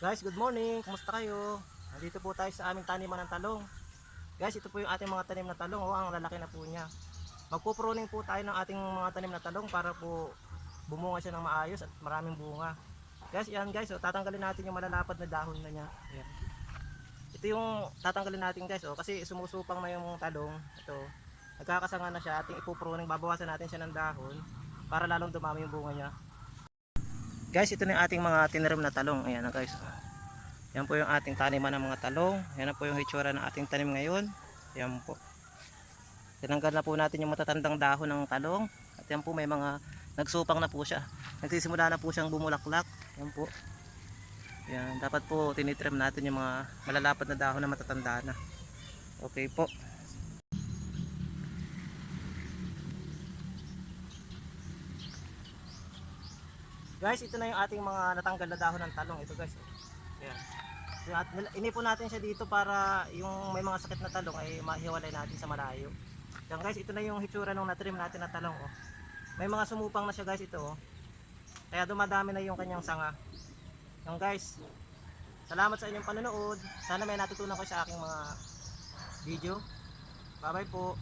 Guys, good morning. Kumusta kayo? Nandito po tayo sa aming taniman ng talong. Guys, ito po yung ating mga tanim na talong. Oh, ang lalaki na po niya. Magpo-pruning po tayo ng ating mga tanim na talong para po bumunga siya ng maayos at maraming bunga. Guys, yan guys, oh, tatanggalin natin yung malalapad na dahon na niya. Ayan. Ito yung tatanggalin natin guys, oh, kasi sumusupang na yung talong. Ito, nagkakasanga na siya. Ating ipupruning, babawasan natin siya ng dahon para lalong dumami yung bunga niya. Guys, ito na yung ating mga tinirim na talong. Ayan na guys. Yan po yung ating taniman ng mga talong. Yan na po yung hitsura ng ating tanim ngayon. Yan po. Tinanggal na po natin yung matatandang dahon ng talong. At yan po may mga nagsupang na po siya. Nagsisimula na po siyang bumulaklak. Yan po. Yan, dapat po tinitrim natin yung mga malalapad na dahon na matatanda na. Okay po. Guys, ito na yung ating mga natanggal na dahon ng talong. Ito guys. Yan. Inipon natin siya dito para yung may mga sakit na talong ay mahiwalay natin sa malayo. Yan guys, ito na yung hitsura nung natrim natin na talong. Oh. May mga sumupang na siya guys ito. Oh. Kaya dumadami na yung kanyang sanga. Yan guys, salamat sa inyong panonood. Sana may natutunan ko sa aking mga video. Bye bye po.